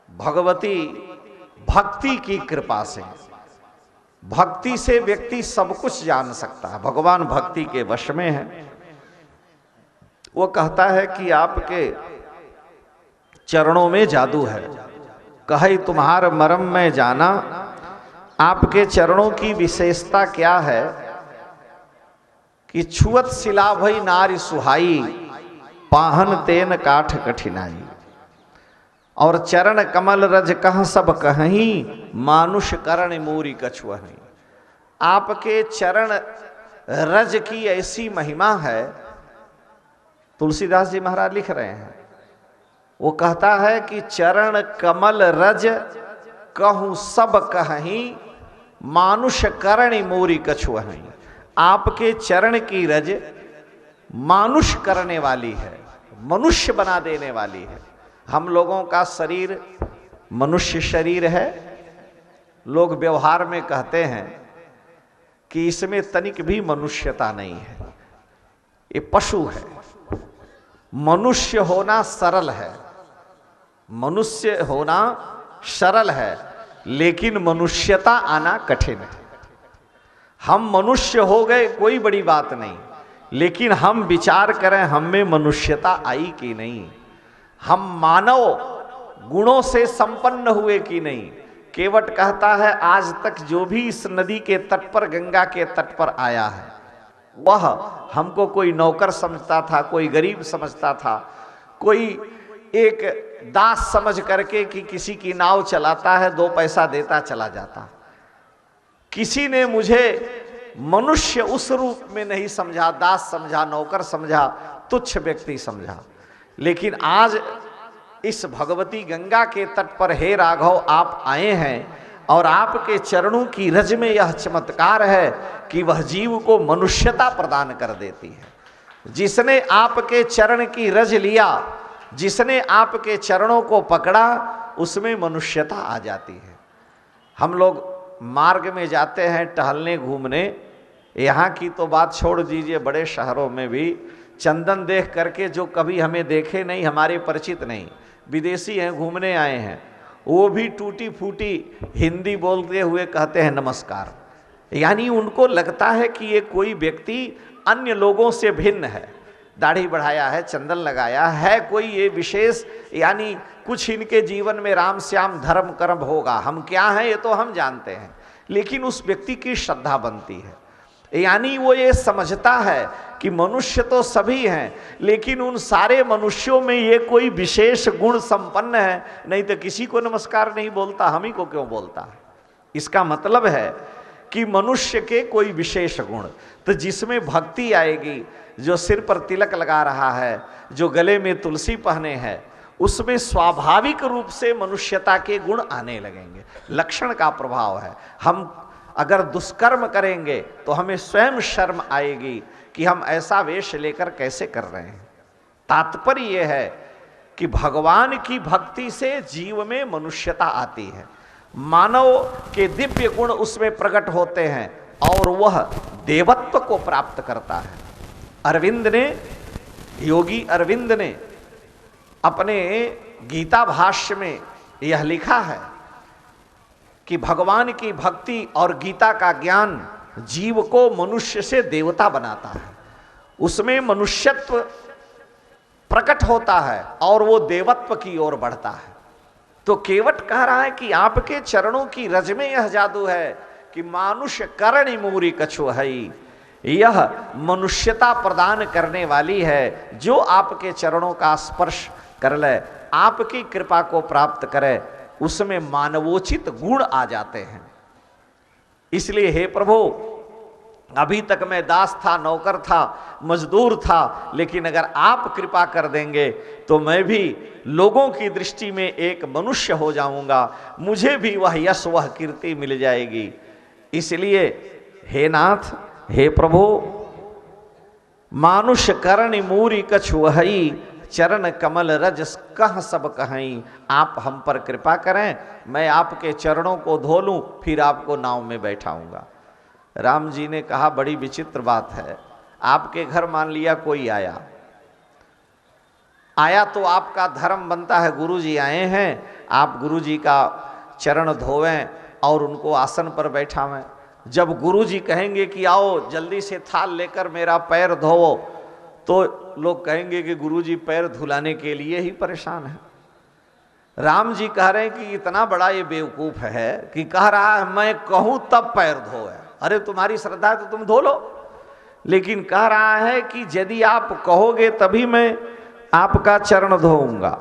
भगवती भक्ति की कृपा से। भक्ति से व्यक्ति सब कुछ जान सकता है, भगवान भक्ति के वश में है। वो कहता है कि आपके चरणों में जादू है। कहे तुम्हार मरम में जाना। आपके चरणों की विशेषता क्या है कि छुअत शिला भई नारी सुहाई, पाहन तेन काठ कठिनाई। और चरण कमल रज कह सब कहीं, मानुष करण मूरी कछुअहि। आपके चरण रज की ऐसी महिमा है, तुलसीदास जी महाराज लिख रहे हैं, वो कहता है कि चरण कमल रज कहूं सब कहीं, मानुष करण मूरी कछुअहि। आपके चरण की रज मानुष करने वाली है, मनुष्य बना देने वाली है। हम लोगों का शरीर मनुष्य शरीर है, लोग व्यवहार में कहते हैं कि इसमें तनिक भी मनुष्यता नहीं है, ये पशु है। मनुष्य होना सरल है, मनुष्य होना सरल है, लेकिन मनुष्यता आना कठिन है। हम मनुष्य हो गए कोई बड़ी बात नहीं, लेकिन हम विचार करें हम में मनुष्यता आई कि नहीं, हम मानव गुणों से संपन्न हुए कि नहीं। केवट कहता है आज तक जो भी इस नदी के तट पर, गंगा के तट पर आया है, वह हमको कोई नौकर समझता था, कोई गरीब समझता था, कोई एक दास समझ करके कि किसी की नाव चलाता है, 2 पैसा देता चला जाता। किसी ने मुझे मनुष्य उस रूप में नहीं समझा, दास समझा, नौकर समझा, तुच्छ व्यक्ति समझा। लेकिन आज इस भगवती गंगा के तट पर हे राघव आप आए हैं, और आपके चरणों की रज में यह चमत्कार है कि वह जीव को मनुष्यता प्रदान कर देती है। जिसने आपके चरण की रज लिया, जिसने आपके चरणों को पकड़ा, उसमें मनुष्यता आ जाती है। हम लोग मार्ग में जाते हैं टहलने घूमने, यहाँ की तो बात छोड़ दीजिए, बड़े शहरों में भी चंदन देख करके जो कभी हमें देखे नहीं, हमारे परिचित नहीं, विदेशी हैं, घूमने आए हैं, वो भी टूटी फूटी हिंदी बोलते हुए कहते हैं नमस्कार। यानी उनको लगता है कि ये कोई व्यक्ति अन्य लोगों से भिन्न है, दाढ़ी बढ़ाया है, चंदन लगाया है, कोई ये विशेष, यानी कुछ इनके जीवन में राम श्याम धर्म कर्म होगा, हम क्या हैं ये तो हम जानते हैं। लेकिन उस व्यक्ति की श्रद्धा बनती है, यानी वो ये समझता है कि मनुष्य तो सभी हैं, लेकिन उन सारे मनुष्यों में ये कोई विशेष गुण संपन्न है, नहीं तो किसी को नमस्कार नहीं बोलता, हम ही को क्यों बोलता है। इसका मतलब है कि मनुष्य के कोई विशेष गुण, तो जिसमें भक्ति आएगी, जो सिर पर तिलक लगा रहा है, जो गले में तुलसी पहने हैं, उसमें स्वाभाविक रूप से मनुष्यता के गुण आने लगेंगे। लक्षण का प्रभाव है। हम अगर दुष्कर्म करेंगे तो हमें स्वयं शर्म आएगी कि हम ऐसा वेश लेकर कैसे कर रहे हैं। तात्पर्य यह है कि भगवान की भक्ति से जीव में मनुष्यता आती है, मानव के दिव्य गुण उसमें प्रकट होते हैं और वह देवत्व को प्राप्त करता है। अरविंद ने, योगी अरविंद ने अपने गीता भाष्य में यह लिखा है कि भगवान की भक्ति और गीता का ज्ञान जीव को मनुष्य से देवता बनाता है, उसमें मनुष्यत्व प्रकट होता है और वो देवत्व की ओर बढ़ता है। तो केवट कह रहा है कि आपके चरणों की रज में यह जादू है कि मानुष करण मूरी कछु हई, यह मनुष्यता प्रदान करने वाली है। जो आपके चरणों का स्पर्श कर ले, आपकी कृपा को प्राप्त करे, उसमें मानवोचित गुण आ जाते हैं। इसलिए हे प्रभु, अभी तक मैं दास था, नौकर था, मजदूर था, लेकिन अगर आप कृपा कर देंगे तो मैं भी लोगों की दृष्टि में एक मनुष्य हो जाऊंगा, मुझे भी वह यश वह कीर्ति मिल जाएगी। इसलिए हे नाथ, हे प्रभु, मानुष करण मूरी कछु हई, चरण कमल रज कह सब कहीं। आप हम पर कृपा करें, मैं आपके चरणों को धो लूं, फिर आपको नाव में बैठाऊंगा। राम जी ने कहा बड़ी विचित्र बात है, आपके घर मान लिया कोई आया तो आपका धर्म बनता है, गुरुजी आए हैं, आप गुरुजी का चरण धोवें और उनको आसन पर बैठावें। जब गुरुजी कहेंगे कि आओ जल्दी से थाल लेकर मेरा पैर धोवो, तो लोग कहेंगे कि गुरुजी पैर धुलाने के लिए ही परेशान है। राम जी कह रहे हैं कि इतना बड़ा ये बेवकूफ है कि कह रहा है मैं कहूं तब पैर धोए। अरे तुम्हारी श्रद्धा है तो तुम धो लो, लेकिन कह रहा है कि यदि आप कहोगे तभी मैं आपका चरण धोऊंगा।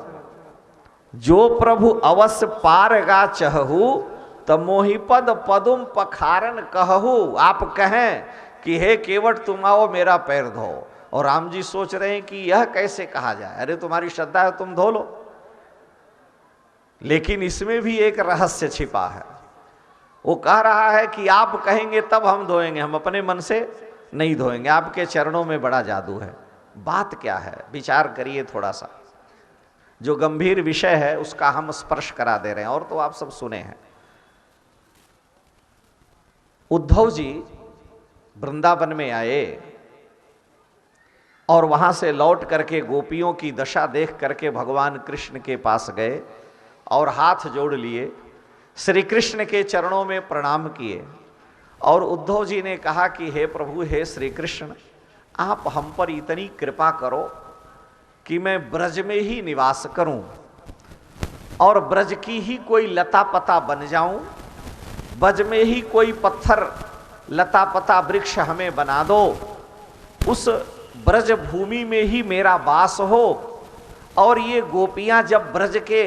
जो प्रभु अवश्य पारगा चहु त मोहि पद पदुम पखारन कहू। आप कहें कि हे केवट तुम आओ मेरा पैर धो, और राम जी सोच रहे हैं कि यह कैसे कहा जाए, अरे तुम्हारी श्रद्धा है तुम धो लो। लेकिन इसमें भी एक रहस्य छिपा है। वो कह रहा है कि आप कहेंगे तब हम धोएंगे, हम अपने मन से नहीं धोएंगे, आपके चरणों में बड़ा जादू है। बात क्या है, विचार करिए थोड़ा सा। जो गंभीर विषय है उसका हम स्पर्श करा दे रहे हैं, और तो आप सब सुने हैं। उद्धव जी वृंदावन में आए और वहां से लौट करके गोपियों की दशा देख करके भगवान कृष्ण के पास गए और हाथ जोड़ लिए, श्री कृष्ण के चरणों में प्रणाम किए। और उद्धव जी ने कहा कि हे प्रभु, हे श्री कृष्ण, आप हम पर इतनी कृपा करो कि मैं ब्रज में ही निवास करूं और ब्रज की ही कोई लता पता बन जाऊं, ब्रज में ही कोई पत्थर लता पता वृक्ष हमें बना दो, उस ब्रज भूमि में ही मेरा वास हो, और ये गोपियां जब ब्रज के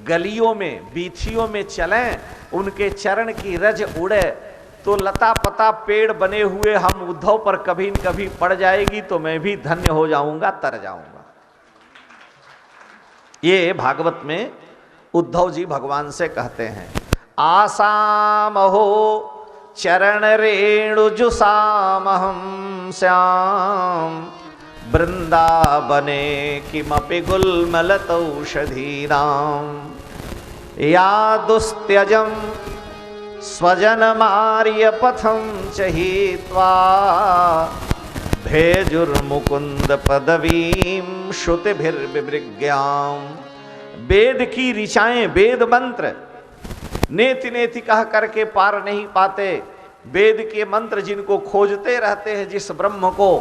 गलियों में बीथियों में चलें, उनके चरण की रज उड़े तो लता पता पेड़ बने हुए हम उद्धव पर कभी न कभी पड़ जाएगी तो मैं भी धन्य हो जाऊंगा, तर जाऊंगा। ये भागवत में उद्धव जी भगवान से कहते हैं। आसाम हो चरण रेणु जुसामहम श्याम वृंदावने किमपि गुल्मलतौषधीनां या दुस्त्यजं स्वजनमार्य पथं चहित्वा भेजुर्मुकुंद पदवीं श्रुतिभिर्विवृज्ञां। वेद की ऋचाएं, वेद मंत्र नेति नेति कह करके पार नहीं पाते। वेद के मंत्र जिनको खोजते रहते हैं जिस ब्रह्म को,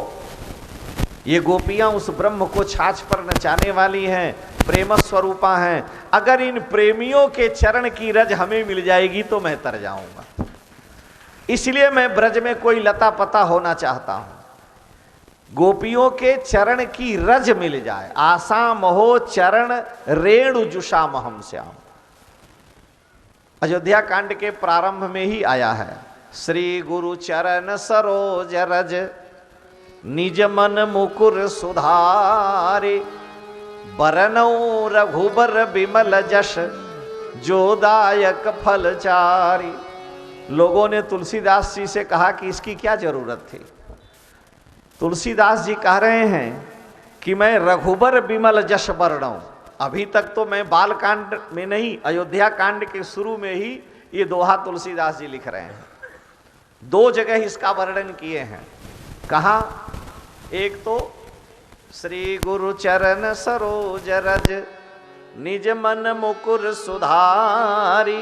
ये गोपियां उस ब्रह्म को छाछ पर नचाने वाली हैं, प्रेम स्वरूपा हैं। अगर इन प्रेमियों के चरण की रज हमें मिल जाएगी तो मैं तर जाऊंगा। इसलिए मैं ब्रज में कोई लता पता होना चाहता हूं, गोपियों के चरण की रज मिल जाए। आसा महो चरण रेणु जुषामहम श्याम। अयोध्या कांड के प्रारंभ में ही आया है। श्री गुरु चरण सरोज रज निज मन मुकुर सुधारे, बरनौ रघुबर बिमल जश जोदायक फलचारी। लोगों ने तुलसीदास जी से कहा कि इसकी क्या जरूरत थी। तुलसीदास जी कह रहे हैं कि मैं रघुबर बिमल जश वर्णौ। अभी तक तो मैं बाल कांड में नहीं, अयोध्या कांड के शुरू में ही ये दोहा तुलसीदास जी लिख रहे हैं। दो जगह इसका वर्णन किए हैं। कहा, एक तो श्री गुरु चरण सरोज रज निज मन मुकुर सुधारी,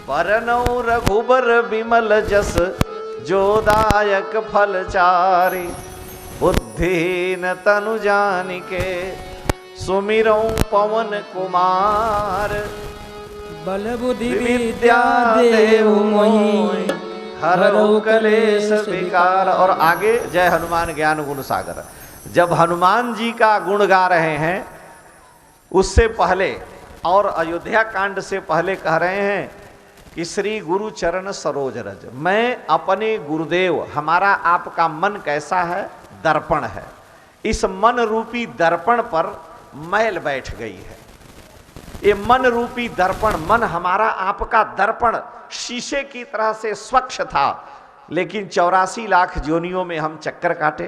बरनौ रघुबर बिमल जस जोदायक फलचारी। बुद्धिहीन तनु जानिके सुमिरौ पवन कुमार, बल बुद्धि विद्या देहु मोहि हरौ कलेश विकार। और आगे जय हनुमान ज्ञान गुण सागर। जब हनुमान जी का गुण गा रहे हैं उससे पहले और अयोध्या कांड से पहले कह रहे हैं कि श्री गुरु चरण सरोज रज। मैं अपने गुरुदेव, हमारा आपका मन कैसा है, दर्पण है। इस मन रूपी दर्पण पर मैल बैठ गई है। ये मन रूपी दर्पण, मन हमारा आपका दर्पण शीशे की तरह से स्वच्छ था, लेकिन 84 लाख योनियों में हम चक्कर काटे,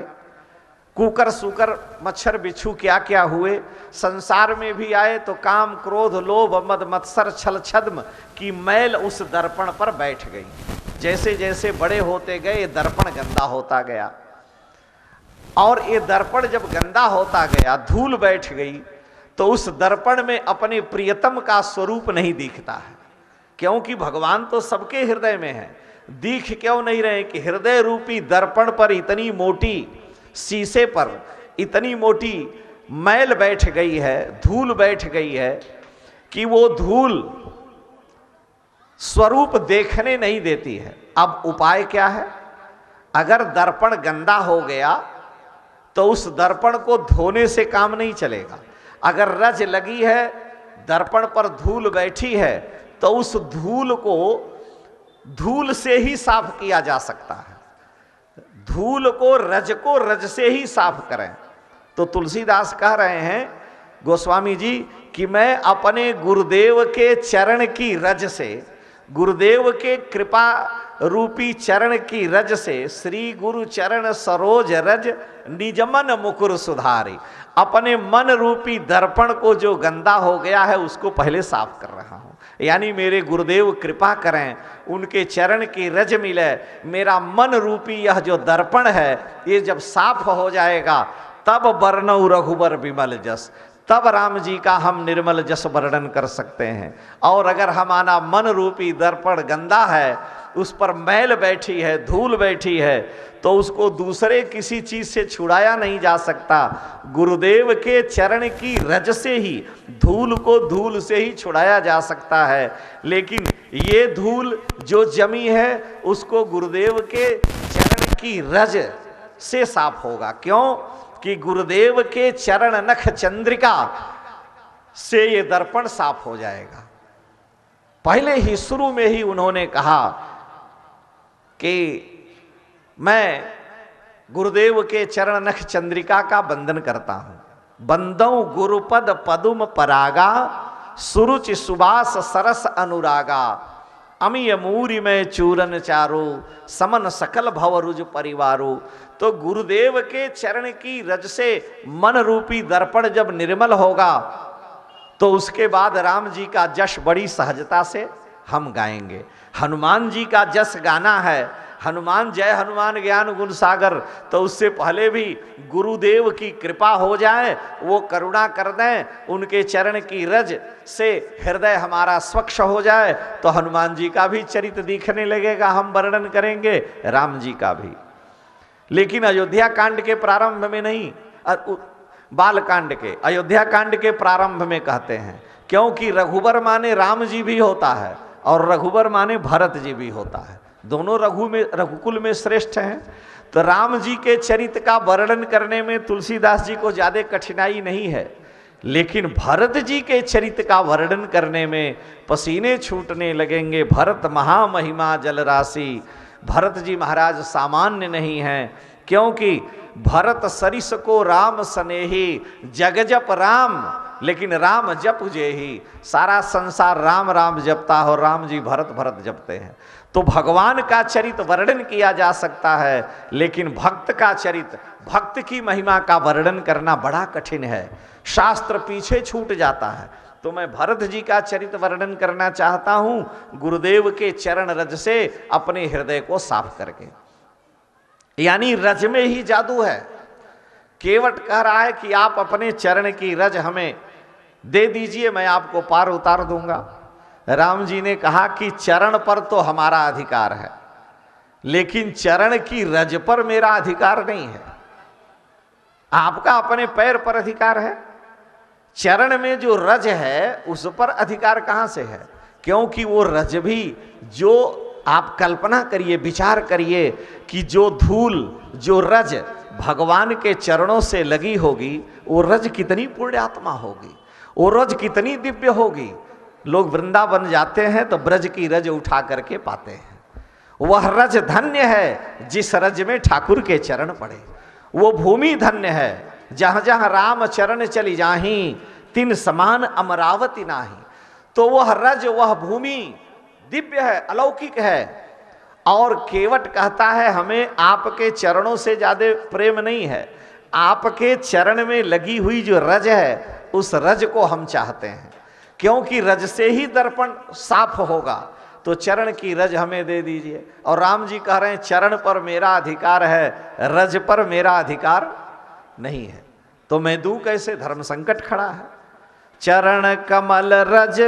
कुकर सुकर मच्छर बिच्छू क्या क्या हुए, संसार में भी आए तो काम क्रोध लोभ मद मत्सर छल छद्म की मैल उस दर्पण पर बैठ गई। जैसे जैसे बड़े होते गए ये दर्पण गंदा होता गया, और ये दर्पण जब गंदा होता गया, धूल बैठ गई, तो उस दर्पण में अपने प्रियतम का स्वरूप नहीं दिखता है। क्योंकि भगवान तो सबके हृदय में है। दिख क्यों नहीं रहे कि हृदय रूपी दर्पण पर इतनी मोटी, शीशे पर इतनी मोटी मैल बैठ गई है, धूल बैठ गई है कि वो धूल स्वरूप देखने नहीं देती है। अब उपाय क्या है? अगर दर्पण गंदा हो गया तो उस दर्पण को धोने से काम नहीं चलेगा। अगर रज लगी है, दर्पण पर धूल बैठी है, तो उस धूल को धूल से ही साफ किया जा सकता है। धूल को रज से ही साफ करें। तो तुलसीदास कह रहे हैं गोस्वामी जी कि मैं अपने गुरुदेव के चरण की रज से, गुरुदेव के कृपा रूपी चरण की रज से, श्री गुरु चरण सरोज रज निजमन मुकुर सुधारी, अपने मन रूपी दर्पण को जो गंदा हो गया है उसको पहले साफ कर रहा हूं। यानी मेरे गुरुदेव कृपा करें, उनके चरण की रज मिले, मेरा मन रूपी यह जो दर्पण है ये जब साफ हो जाएगा तब वर्णौ रघुबर विमल जस, तब राम जी का हम निर्मल जस वर्णन कर सकते हैं। और अगर हमारा मन रूपी दर्पण गंदा है, उस पर मैल बैठी है, धूल बैठी है, तो उसको दूसरे किसी चीज से छुड़ाया नहीं जा सकता। गुरुदेव के चरण की रज से ही धूल को धूल से ही छुड़ाया जा सकता है। लेकिन ये धूल जो जमी है उसको गुरुदेव के चरण की रज से साफ होगा। क्यों कि गुरुदेव के चरण नख चंद्रिका से ये दर्पण साफ हो जाएगा। पहले ही शुरू में ही उन्होंने कहा कि मैं गुरुदेव के चरण नख चंद्रिका का बंधन करता हूं। बंदौ गुरुपद पदुम परागा, सुरुचि सुबास सरस अनुरागा, अमीय मूरी में चूरन चारो, समन सकल भवरुज परिवारो। तो गुरुदेव के चरण की रज से मन रूपी दर्पण जब निर्मल होगा तो उसके बाद राम जी का जश बड़ी सहजता से हम गाएंगे। हनुमान जी का जस गाना है, हनुमान जय हनुमान ज्ञान गुण सागर, तो उससे पहले भी गुरुदेव की कृपा हो जाए, वो करुणा कर दें, उनके चरण की रज से हृदय हमारा स्वच्छ हो जाए, तो हनुमान जी का भी चरित्र दिखने लगेगा, हम वर्णन करेंगे राम जी का भी। लेकिन अयोध्या कांड के प्रारंभ में नहीं, बाल कांड के, अयोध्या कांड के प्रारंभ में कहते हैं, क्योंकि रघुबर माने राम जी भी होता है और रघुबर माने भरत जी भी होता है, दोनों रघुकुल में श्रेष्ठ हैं। तो राम जी के चरित्र का वर्णन करने में तुलसीदास जी को ज्यादा कठिनाई नहीं है, लेकिन भरत जी के चरित्र का वर्णन करने में पसीने छूटने लगेंगे। भरत महामहिमा जल राशि, भरत जी महाराज सामान्य नहीं हैं, क्योंकि भरत सरिस को राम स्नेही, जग जप राम लेकिन राम जप जेही। सारा संसार राम राम जपता हो, राम जी भरत भरत जपते हैं। तो भगवान का चरित्र वर्णन किया जा सकता है, लेकिन भक्त का चरित्र, भक्त की महिमा का वर्णन करना बड़ा कठिन है, शास्त्र पीछे छूट जाता है। तो मैं भरत जी का चरित्र वर्णन करना चाहता हूं, गुरुदेव के चरण रज से अपने हृदय को साफ करके। यानी रज में ही जादू है। केवट कह रहा है कि आप अपने चरण की रज हमें दे दीजिए, मैं आपको पार उतार दूंगा। राम जी ने कहा कि चरण पर तो हमारा अधिकार है, लेकिन चरण की रज पर मेरा अधिकार नहीं है। आपका अपने पैर पर अधिकार है, चरण में जो रज है उस पर अधिकार कहां से है? क्योंकि वो रज भी, जो आप कल्पना करिए, विचार करिए कि जो धूल, जो रज भगवान के चरणों से लगी होगी, वो रज कितनी पुण्यात्मा होगी, वो रज कितनी दिव्य होगी। लोग वृंदावन जाते हैं तो ब्रज की रज उठा करके पाते हैं। वह रज धन्य है जिस रज में ठाकुर के चरण पड़े, वो भूमि धन्य है जहां जहां राम चरण चली जाही, तिन समान अमरावती नाही। तो वह रज, वह भूमि दिव्य है, अलौकिक है। और केवट कहता है हमें आपके चरणों से ज्यादा प्रेम नहीं है, आपके चरण में लगी हुई जो रज है उस रज को हम चाहते हैं, क्योंकि रज से ही दर्पण साफ होगा। तो चरण की रज हमें दे दीजिए। और राम जी कह रहे हैं चरण पर मेरा अधिकार है, रज पर मेरा अधिकार नहीं है, तो मैं दूं कैसे? धर्म संकट खड़ा है। चरण कमल रज,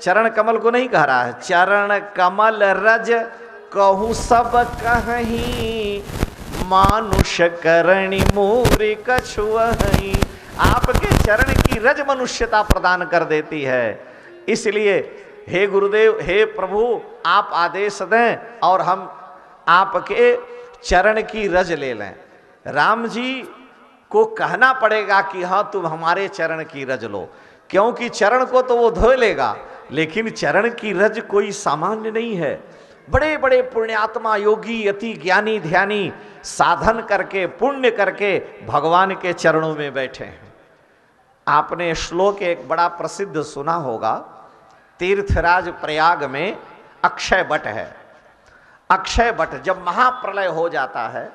चरण कमल को नहीं कह रहा है, चरण कमल रज कहूँ सब कहीं, मानुष करणी मूरी कछुअहि। आपके चरण की रज मनुष्यता प्रदान कर देती है। इसलिए हे गुरुदेव, हे प्रभु, आप आदेश दें और हम आपके चरण की रज ले लें। राम जी को कहना पड़ेगा कि हाँ तुम हमारे चरण की रज लो, क्योंकि चरण को तो वो धो लेगा, लेकिन चरण की रज कोई सामान्य नहीं है। बड़े बड़े पुण्यात्मा योगी अति ज्ञानी ध्यानी साधन करके पुण्य करके भगवान के चरणों में बैठे हैं। आपने श्लोक एक बड़ा प्रसिद्ध सुना होगा, तीर्थराज प्रयाग में अक्षय वट है। अक्षय वट जब महाप्रलय हो जाता है,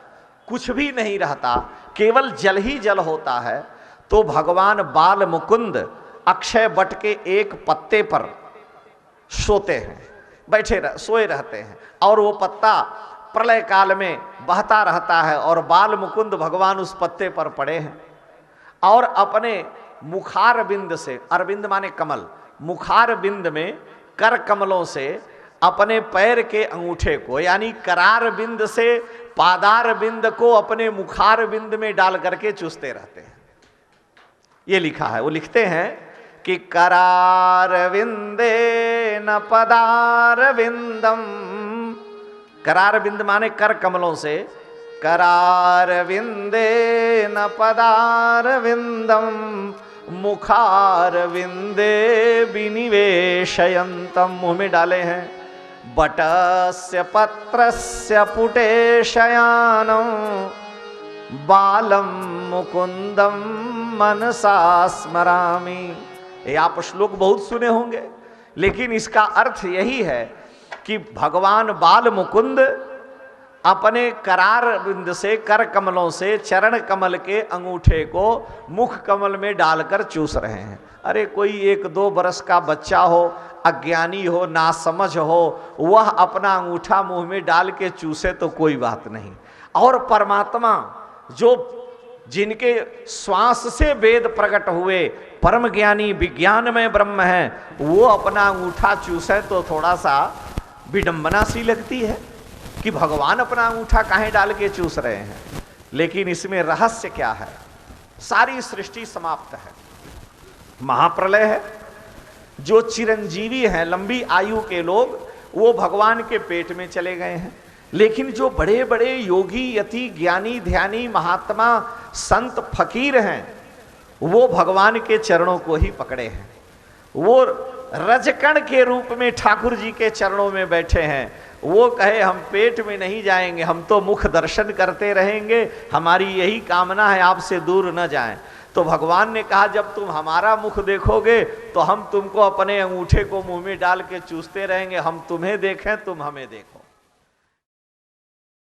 कुछ भी नहीं रहता, केवल जल ही जल होता है, तो भगवान बाल मुकुंद अक्षय वट के एक पत्ते पर सोते हैं, सोए रहते हैं, और वो पत्ता प्रलय काल में बहता रहता है और बाल मुकुंद भगवान उस पत्ते पर पड़े हैं और अपने मुखार बिंद से, अरविंद माने कमल, मुखार बिंद में कर कमलों से अपने पैर के अंगूठे को, यानी करार बिंद से पादार बिंद को अपने मुखार बिंद में डाल करके चूसते रहते हैं। ये लिखा है, वो लिखते हैं कि करार विंदे न पदार विंदम, करार बिंद माने कर कमलों से, करार विंदे न पदार विंदम मुखार विंदे विनिवेशयंतम, मुंह में डाले हैं। बटस्य पत्रस्य पुटे शयानम बालम मुकुंदम मनसा स्मरामि। ये आप श्लोक बहुत सुने होंगे, लेकिन इसका अर्थ यही है कि भगवान बाल मुकुंद अपने करार बिंद से, कर कमलों से चरण कमल के अंगूठे को मुख कमल में डालकर चूस रहे हैं। अरे कोई 1-2 बरस का बच्चा हो, अज्ञानी हो, नासमझ हो, वह अपना अंगूठा मुंह में डाल के चूसे तो कोई बात नहीं, और परमात्मा जो जिनके श्वास से वेद प्रकट हुए परम ज्ञानी विज्ञान में ब्रह्म है, वो अपना अंगूठा चूसे तो थोड़ा सा विडंबना सी लगती है कि भगवान अपना अंगूठा काहे डाल के चूस रहे हैं। लेकिन इसमें रहस्य क्या है? सारी सृष्टि समाप्त है, महाप्रलय है, जो चिरंजीवी हैं, लंबी आयु के लोग, वो भगवान के पेट में चले गए हैं, लेकिन जो बड़े बड़े योगी यति ज्ञानी ध्यानी महात्मा संत फकीर हैं, वो भगवान के चरणों को ही पकड़े हैं। वो रजकण के रूप में ठाकुर जी के चरणों में बैठे हैं। वो कहे हम पेट में नहीं जाएंगे, हम तो मुख दर्शन करते रहेंगे, हमारी यही कामना है, आपसे दूर न जाएं। तो भगवान ने कहा जब तुम हमारा मुख देखोगे तो हम तुमको अपने अंगूठे को मुंह में डाल के चूसते रहेंगे, हम तुम्हें देखें तुम हमें देखो।